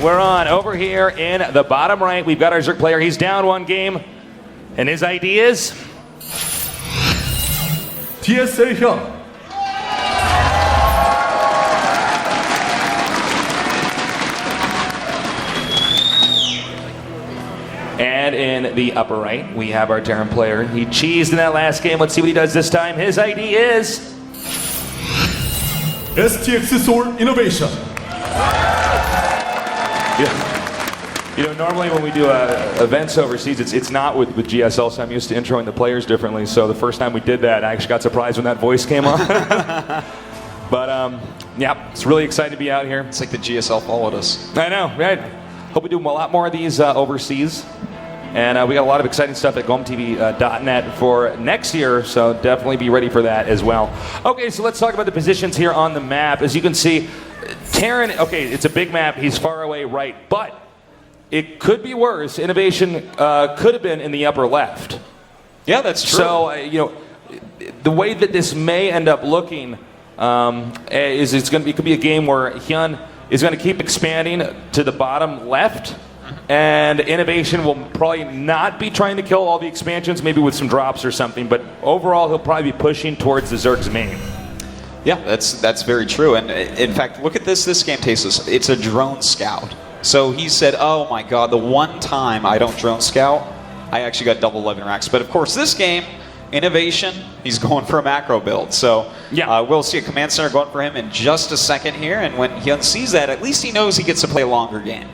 We're on over here in the bottom right. We've got our Zerg player. He's down one game, and his ID is GSL HyuN. And in the upper right, we have our Terran player. He cheesed in that last game. Let's see what he does this time. His ID is STX Soul Innovation. Yeah. You know, normally when we do events overseas, it's not with GSL, so I'm used to introing the players differently. So the first time we did that, I actually got surprised when that voice came on. But yeah, it's really exciting to be out here. It's like the GSL followed us. I know, right? Hope we do a lot more of these overseas. And we got a lot of exciting stuff at GOMTV.net for next year, so definitely be ready for that as well. Okay, so let's talk about the positions here on the map. As you can see, Terran, okay, it's a big map. He's far away right, but it could be worse. Innovation could have been in the upper left. Yeah, that's true. So, you know, the way that this may end up looking is it could be a game where HyuN is going to keep expanding to the bottom left, and Innovation will probably not be trying to kill all the expansions, maybe with some drops or something, but overall he'll probably be pushing towards the Zerg's main. Yeah, that's very true. And in fact, look at this game, Tasteless. It's a drone scout. So he said, oh my god, the one time I don't drone scout, I actually got double 11 racks. But of course, this game, Innovation, he's going for a macro build. So yeah, we'll see a command center going for him in just a second here. And when HyuN sees that, at least he knows he gets to play a longer game.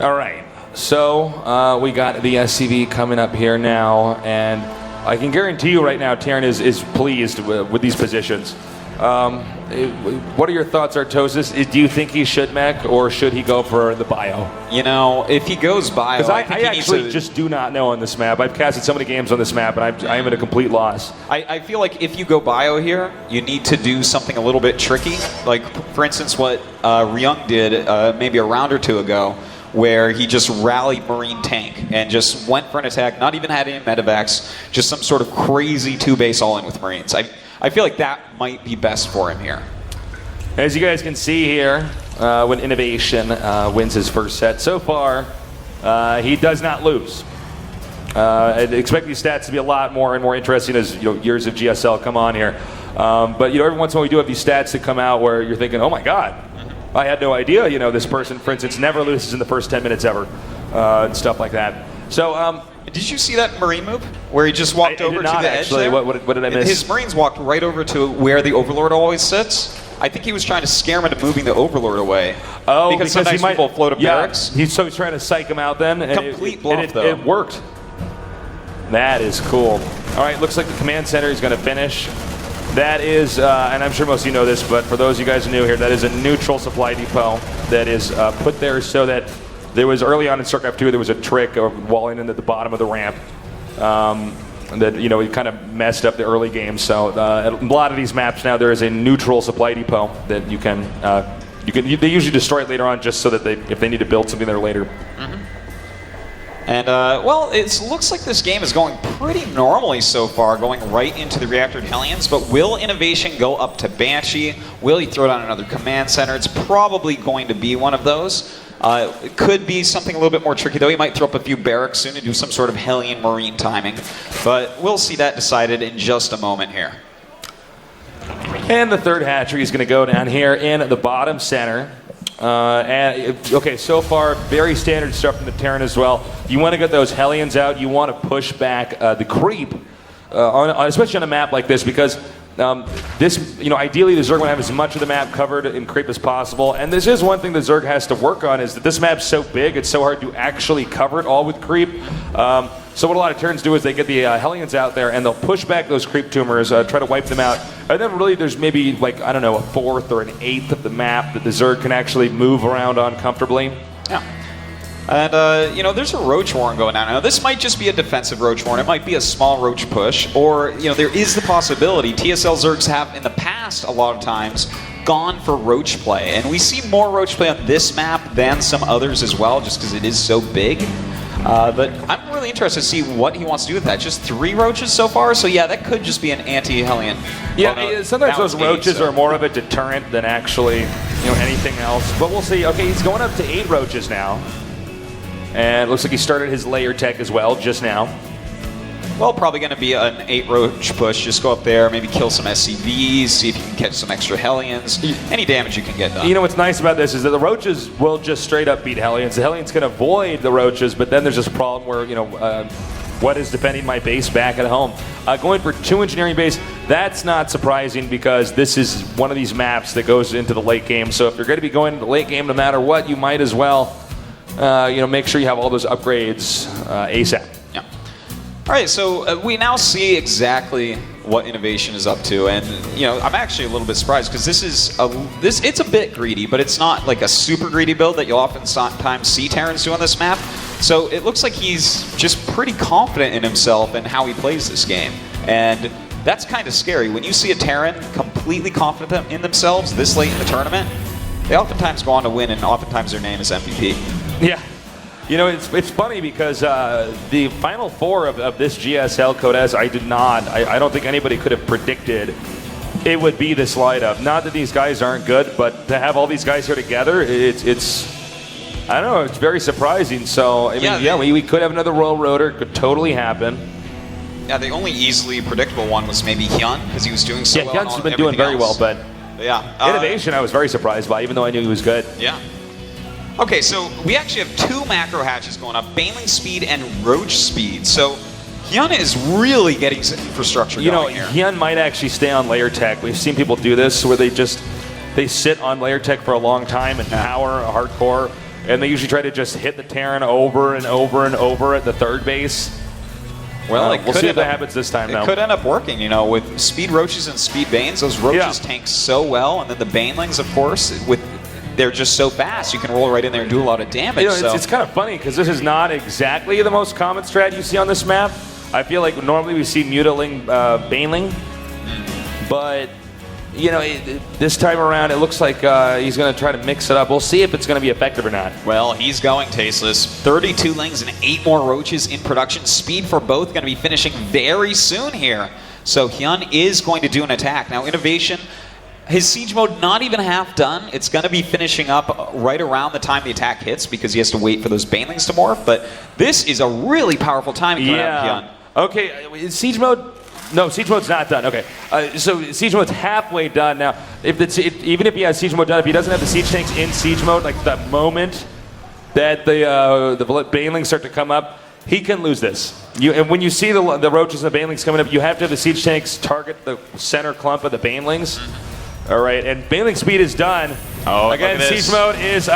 All right, so we got the SCV coming up here now, and I can guarantee you right now Terran is pleased with these positions. What are your thoughts, Artosis? Do you think he should mech, or should he go for the bio? You know, if he goes bio, because I actually just do not know on this map. I've casted so many games on this map, and I am at a complete loss. I feel like if you go bio here, you need to do something a little bit tricky. Like, for instance, what HyuN did maybe a round or two ago, where he just rallied Marine Tank and just went for an attack, not even had any medevacs, just some sort of crazy two-base all-in with Marines. I feel like that might be best for him here. As you guys can see here, when Innovation wins his first set, so far he does not lose. I'd expect these stats to be a lot more and more interesting as years of GSL come on here. But every once in a while we do have these stats that come out where you're thinking, oh my god, I had no idea, this person, for instance, never loses in the first 10 minutes ever, and stuff like that. So, did you see that Marine move where he just walked over to the edge there? What did I miss? His Marines walked right over to where the Overlord always sits. I think he was trying to scare him into moving the Overlord away. Oh, because sometimes he might people float up barracks. He's trying to psych him out then. And Complete bluff, though. It worked. That is cool. All right, looks like the command center is going to finish. That is, and I'm sure most of you know this, but for those of you guys new here, that is a neutral supply depot that is put there so that there was, early on in StarCraft 2, there was a trick of walling in at the bottom of the ramp that, it kind of messed up the early game. So a lot of these maps now, there is a neutral supply depot that you can, they usually destroy it later on just so that if they need to build something there later. Mm-hmm. And, well, it looks like this game is going pretty normally so far, going right into the reactored Hellions, but will Innovation go up to Banshee? Will he throw down another command center? It's probably going to be one of those. It could be something a little bit more tricky, though. He might throw up a few barracks soon and do some sort of Hellion Marine timing, but we'll see that decided in just a moment here. And the third hatchery is going to go down here in the bottom center. Okay, so far, very standard stuff from the Terran as well. You want to get those Hellions out. You want to push back the creep, especially on a map like this, because this, ideally the Zerg want to have as much of the map covered in creep as possible. And this is one thing the Zerg has to work on, is that this map's so big, it's so hard to actually cover it all with creep. So what a lot of turns do is they get the Hellions out there and they'll push back those creep tumors, try to wipe them out. And then really there's maybe like, I don't know, a fourth or an eighth of the map that the Zerg can actually move around on comfortably. Yeah. And, you know, there's a Roach Warren going on. Now, this might just be a defensive Roach Warren. It might be a small Roach push. Or, you know, there is the possibility. TSL Zergs have, in the past, a lot of times, gone for Roach play. And we see more Roach play on this map than some others as well, just because it is so big. But I'm really interested to see what he wants to do with that. Just 3 Roaches so far, so yeah, that could just be an anti-Hellion. Yeah, well, no, sometimes those Roaches are more of a deterrent than actually, you know, anything else. But we'll see. Okay, he's going up to 8 Roaches now. And it looks like he started his layer tech as well just now. Well, probably going to be an 8 Roach push. Just go up there, maybe kill some SCVs, see if you can catch some extra Hellions. Any damage you can get done. You know what's nice about this is that the Roaches will just straight up beat Hellions. The Hellions can avoid the Roaches, but then there's this problem where, you know, what is defending my base back at home? Going for 2 engineering base, that's not surprising because this is one of these maps that goes into the late game. So if you're going to be going into the late game no matter what, you might as well, you know, make sure you have all those upgrades ASAP. Yeah. All right, so we now see exactly what Innovation is up to, and you know, I'm actually a little bit surprised because it's a bit greedy, but it's not like a super greedy build that you'll oftentimes see Terrans do on this map. So it looks like he's just pretty confident in himself and how he plays this game, and that's kind of scary. When you see a Terran completely confident in themselves this late in the tournament, they oftentimes go on to win, and oftentimes their name is MVP. Yeah. You know, it's funny because the Final Four of this GSL Codes, I don't think anybody could have predicted it would be this lineup. Not that these guys aren't good, but to have all these guys here together, it's I don't know, it's very surprising. So, I mean, we could have another Royal Rotor, it could totally happen. Yeah, the only easily predictable one was maybe HyuN, because he was doing so well. Yeah, HyuN's been doing very well, but Innovation I was very surprised by, even though I knew he was good. Yeah. Okay, so we actually have 2 macro hatches going up, Baneling speed and Roach speed. So HyuN is really getting some infrastructure going here. HyuN might actually stay on layer tech. We've seen people do this where they sit on layer tech for a long time and power hardcore, and they usually try to just hit the Terran over and over and over at the third base. Well, we'll see if that happens this time now. It could end up working, you know, with speed Roaches and speed Banes. Those Roaches tank so well, and then the Banelings, of course, they're just so fast. You can roll right in there and do a lot of damage. You know, it's kind of funny because this is not exactly the most common strat you see on this map. I feel like normally we see Mutiling Baneling, but you know, this time around it looks like he's going to try to mix it up. We'll see if it's going to be effective or not. Well, he's going tasteless. 32 Lings and 8 more Roaches in production. Speed for both going to be finishing very soon here. So HyuN is going to do an attack. Now, Innovation, his siege mode not even half done. It's going to be finishing up right around the time the attack hits because he has to wait for those Banelings to morph. But this is a really powerful time coming out of HyuN. Okay, siege mode. No, siege mode's not done. Okay, so siege mode's halfway done now. Even if he has siege mode done, if he doesn't have the siege tanks in siege mode, like the moment that the Banelings start to come up, he can lose this. And when you see the Roaches and the Banelings coming up, you have to have the siege tanks target the center clump of the Banelings. All right, and Baneling speed is done. Oh, again, siege mode is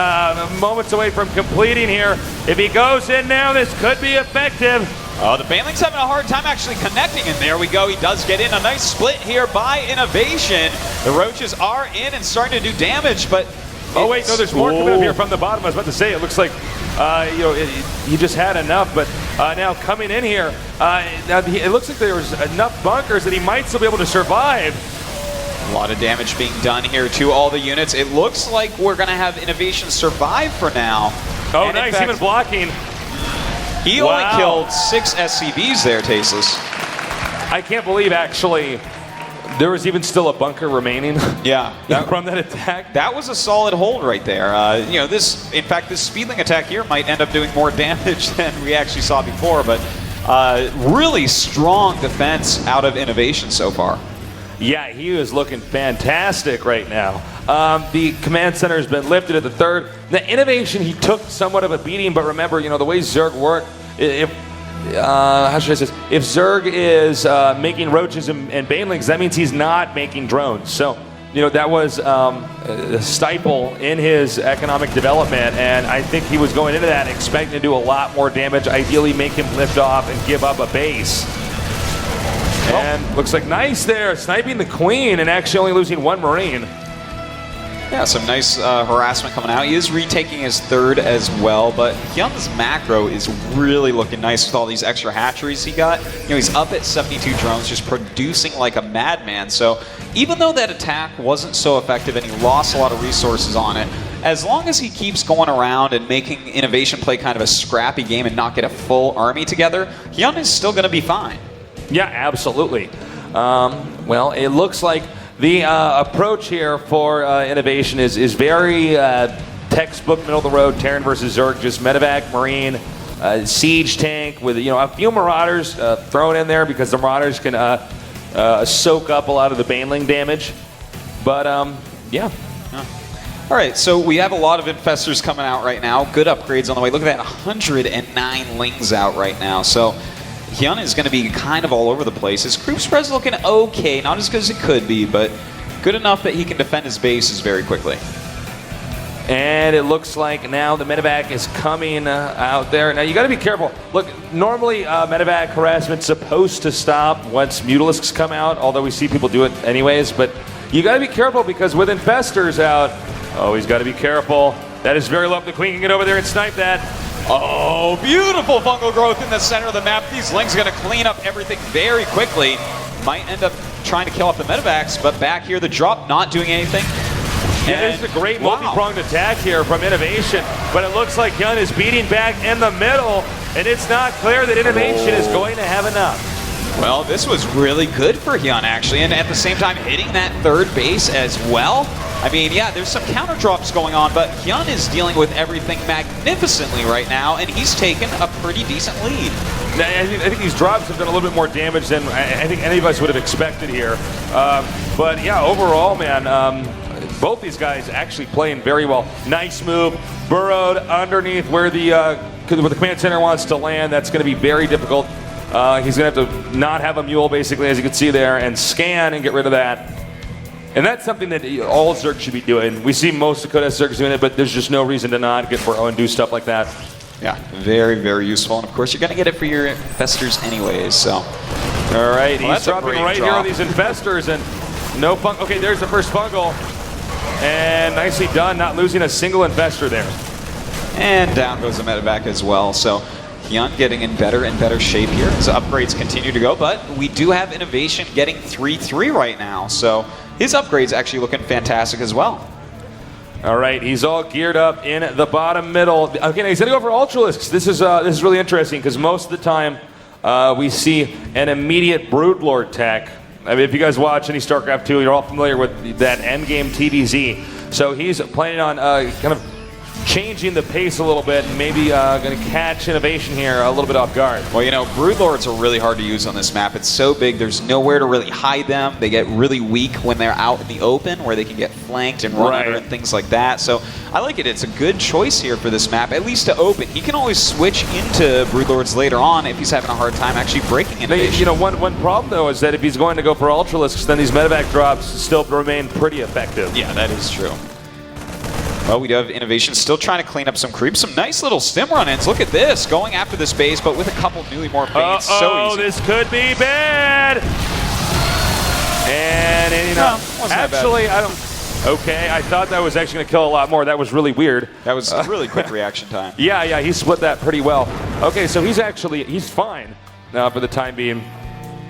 moments away from completing here. If he goes in now, this could be effective. Oh, the Baneling's having a hard time actually connecting, and there we go. He does get in. A nice split here by Innovation. The Roaches are in and starting to do damage, but... Oh, wait, no, there's more coming up here from the bottom. I was about to say, it looks like, you know, he just had enough, but now coming in here, it looks like there's enough bunkers that he might still be able to survive. A lot of damage being done here to all the units. It looks like we're going to have Innovation survive for now. Oh, and nice, even blocking. He only killed 6 SCVs there, Tasteless. I can't believe, actually, there was even still a bunker remaining. Yeah. From that attack. That was a solid hold right there. You know, in fact, this Speedling attack here might end up doing more damage than we actually saw before, but really strong defense out of Innovation so far. Yeah, he is looking fantastic right now. The command center has been lifted at the third. The Innovation, he took somewhat of a beating, but remember, you know, the way Zerg work, how should I say this? If Zerg is making Roaches and Banelings, that means he's not making drones. So that was a stifle in his economic development, and I think he was going into that expecting to do a lot more damage, ideally make him lift off and give up a base. And looks like nice there, sniping the Queen and actually only losing one Marine. Yeah, some nice harassment coming out. He is retaking his third as well, but HyuN's macro is really looking nice with all these extra hatcheries he got. He's up at 72 drones, just producing like a madman. So even though that attack wasn't so effective and he lost a lot of resources on it, as long as he keeps going around and making Innovation play kind of a scrappy game and not get a full army together, HyuN is still going to be fine. Yeah, absolutely. Well, it looks like the approach here for Innovation is very textbook, middle of the road, Terran versus Zerg, just medevac, Marine, siege tank with a few Marauders thrown in there because the Marauders can soak up a lot of the Baneling damage. But yeah. All right, so we have a lot of Infestors coming out right now. Good upgrades on the way. Look at that, 109 Lings out right now. So HyuN is going to be kind of all over the place. His group spread's looking okay, not as good as it could be, but good enough that he can defend his bases very quickly. And it looks like now the medevac is coming out there. Now you got to be careful. Look, normally medevac harassment's supposed to stop once Mutalisks come out, although we see people do it anyways. But you got to be careful because with Infestors out, he's got to be careful. That is very low. The Queen can get over there and snipe that. Oh, beautiful fungal growth in the center of the map. These Lings are going to clean up everything very quickly. Might end up trying to kill off the medevacs, but back here, the drop not doing anything. Yeah, this is a great multi-pronged attack here from Innovation, but it looks like HyuN is beating back in the middle, and it's not clear that Innovation is going to have enough. Well, this was really good for HyuN, actually, and at the same time, hitting that third base as well. I mean, yeah, there's some counter drops going on, but HyuN is dealing with everything magnificently right now, and he's taken a pretty decent lead. I think these drops have done a little bit more damage than I think any of us would have expected here. But yeah, overall, man, both these guys actually playing very well. Nice move, burrowed underneath where the command center wants to land. That's going to be very difficult. He's going to have to not have a mule, basically, as you can see there, and scan and get rid of that. And that's something that all Zerg should be doing. We see most Dakota Zergs doing it, but there's just no reason to not get burrow and do stuff like that. Yeah, very, very useful. And of course, you're going to get it for your Infestors anyways, so. All right, he's dropping right here on these Infestors, and no fun. Okay, there's the first fungal. And nicely done, not losing a single Infestor there. And down goes the medevac as well. So HyuN getting in better and better shape here. So upgrades continue to go, but we do have Innovation getting 3-3 right now. So his upgrades actually looking fantastic as well. All right, he's all geared up in the bottom middle. Again, he's going to go for Ultralisks. This is really interesting because most of the time we see an immediate Broodlord tech. I mean, if you guys watch any StarCraft 2, you're all familiar with that endgame TDZ. So he's planning on kind of changing the pace a little bit and maybe going to catch Innovation here a little bit off guard. Well, Broodlords are really hard to use on this map. It's so big, there's nowhere to really hide them. They get really weak when they're out in the open where they can get flanked and run under and things like that. So I like it. It's a good choice here for this map, at least to open. He can always switch into Broodlords later on if he's having a hard time actually breaking Innovation. One problem, though, is that if he's going to go for Ultralisks, then these medevac drops still remain pretty effective. Yeah, that is true. Well, we do have Innovation still trying to clean up some creeps. Some nice little stim run-ins. Look at this. Going after this base, but with a couple newly more paints. So easy. This could be bad. And, actually, I don't... Okay, I thought that was actually going to kill a lot more. That was really weird. That was a really quick reaction time. Yeah, he split that pretty well. Okay, so he's fine for the time being.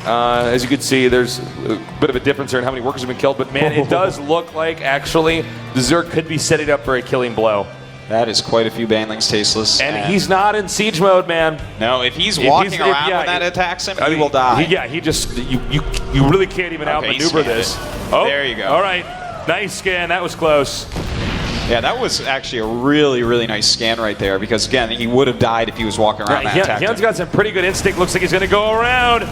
As you can see, there's a bit of a difference here in how many workers have been killed, but man, it does look like actually the Zerg could be setting up for a killing blow. That is quite a few Banelings tasteless. And he's not in siege mode, man. No, if he's walking around when that attacks him, he will die. He just, you really can't even outmaneuver this. Oh, there you go. All right, nice scan, that was close. Yeah, that was actually a really, really nice scan right there because, again, he would have died if he was walking around that attack. HyuN's got some pretty good instinct. Looks like he's going to go around.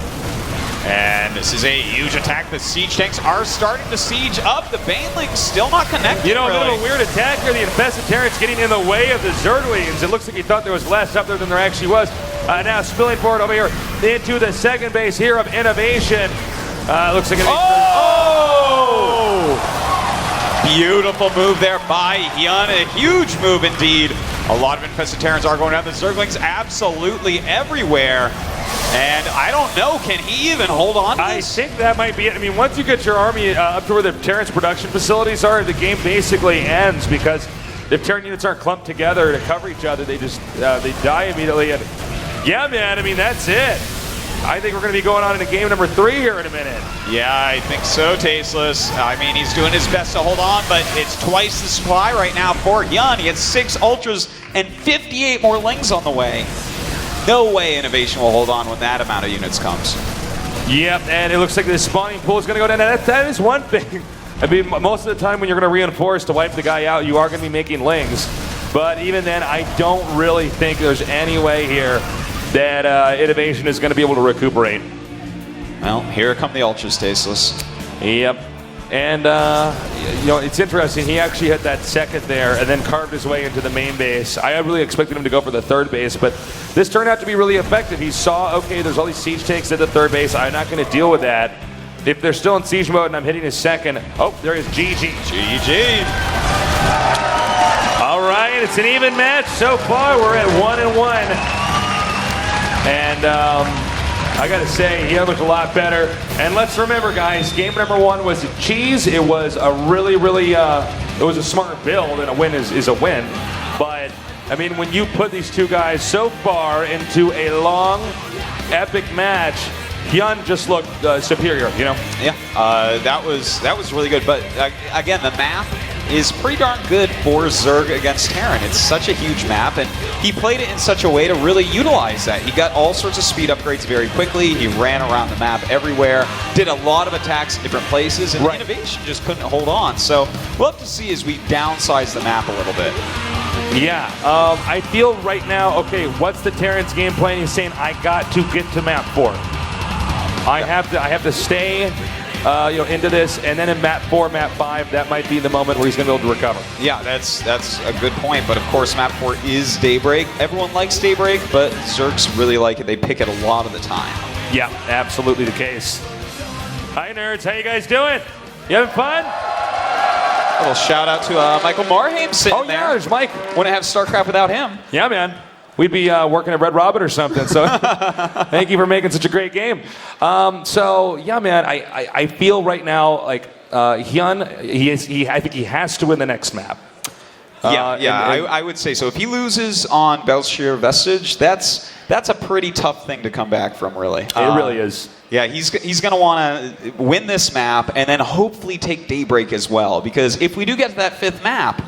And this is a huge attack. The siege tanks are starting to siege up. The Banelings still not connected. A bit of a weird attack here. The infested Terrans getting in the way of the Zerglings. It looks like he thought there was less up there than there actually was. Now spilling forward over here into the second base here of Innovation. Looks like Beautiful move there by HyuN. A huge move indeed. A lot of infested Terrans are going down. The Zerglings absolutely everywhere. And I don't know, can he even hold on to this? I think that might be it. I mean, once you get your army up to where the Terran's production facilities are, the game basically ends, because if Terran units aren't clumped together to cover each other, they just they die immediately. And yeah, man, I mean, that's it. I think we're going to be going on into game number 3 here in a minute. Yeah, I think so, Tasteless. I mean, he's doing his best to hold on, but it's twice the supply right now for HyuN. He has 6 Ultras and 58 more Lings on the way. No way Innovation will hold on when that amount of units comes. Yep, and it looks like the spawning pool is going to go down. That is one thing. I mean, most of the time when you're going to reinforce to wipe the guy out, you are going to be making Lings. But even then, I don't really think there's any way here that Innovation is going to be able to recuperate. Well, here come the Ultras, Tasteless. Yep. And, you know, it's interesting. He actually hit that second there and then carved his way into the main base. I really expected him to go for the third base, but this turned out to be really effective. He saw, okay, there's all these siege takes at the third base. I'm not going to deal with that. If they're still in siege mode and I'm hitting his second, oh, there is GG. GG. All right, it's an even match so far. We're at 1-1. And I gotta say, he looked a lot better. And let's remember, guys, game number 1 was cheese. It was a really, it was a smart build, and a win is a win. But I mean, when you put these two guys so far into a long, epic match, HyuN just looked superior, you know? Yeah, that was really good. But again, the map is pretty darn good for Zerg against Terran. It's such a huge map, and he played it in such a way to really utilize that. He got all sorts of speed upgrades very quickly. He ran around the map everywhere, did a lot of attacks in different places, and Innovation just couldn't hold on. So we'll have to see as we downsize the map a little bit. Yeah, I feel right now, okay, what's the Terran's game plan? He's saying, I got to get to map 4. I have to stay you know, into this, and then in map 4, map 5, that might be the moment where he's going to be able to recover. Yeah, that's a good point, but of course map 4 is Daybreak. Everyone likes Daybreak, but Zergs really like it. They pick it a lot of the time. Yeah, absolutely the case. Hi, nerds. How you guys doing? You having fun? A little shout out to Michael Marheim sitting there. Oh, yeah, there's Mike. Wouldn't have StarCraft without him. Yeah, man. We'd be working at Red Robin or something. So thank you for making such a great game. So yeah, man, I feel right now like HyuN, I think he has to win the next map. I would say so. If he loses on Belshir Vestige, that's a pretty tough thing to come back from, really. It really is. Yeah, he's going to want to win this map and then hopefully take Daybreak as well. Because if we do get to that 5th map,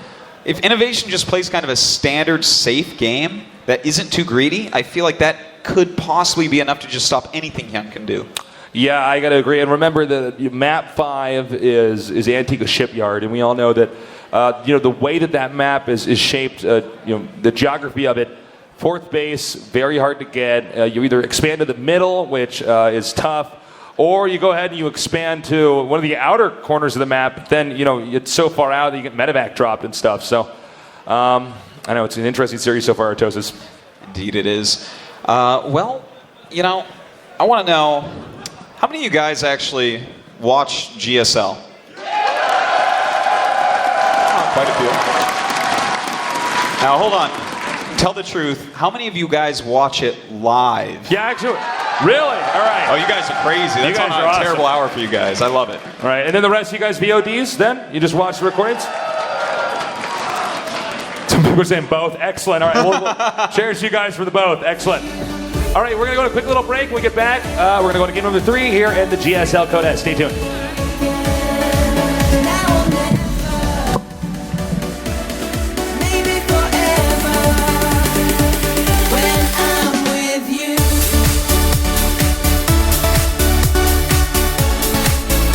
if Innovation just plays kind of a standard safe game that isn't too greedy, I feel like that could possibly be enough to just stop anything HyuN can do. Yeah, I got to agree. And remember, the map 5 is Antigua Shipyard, and we all know that you know, the way that map is shaped, you know, the geography of it. 4th base, very hard to get. You either expand to the middle, which is tough, or you go ahead and you expand to one of the outer corners of the map. Then, you know, it's so far out that you get medevac dropped and stuff. So I know it's an interesting series so far, Artosis. Indeed it is. Well, you know, I want to know, how many of you guys actually watch GSL? Quite a few. Now, hold on. Tell the truth. How many of you guys watch it live? Yeah, actually. Really? All right. Oh, you guys are crazy. That's on a terrible hour for you guys. I love it. All right. And then the rest of you guys VODs then? You just watch the recordings? Some people are saying both. Excellent. All right. We'll cheers to you guys for the both. Excellent. All right. We're going to go to a quick little break. When we get back, we're going to go to game number 3 here at the GSL Codet. Stay tuned.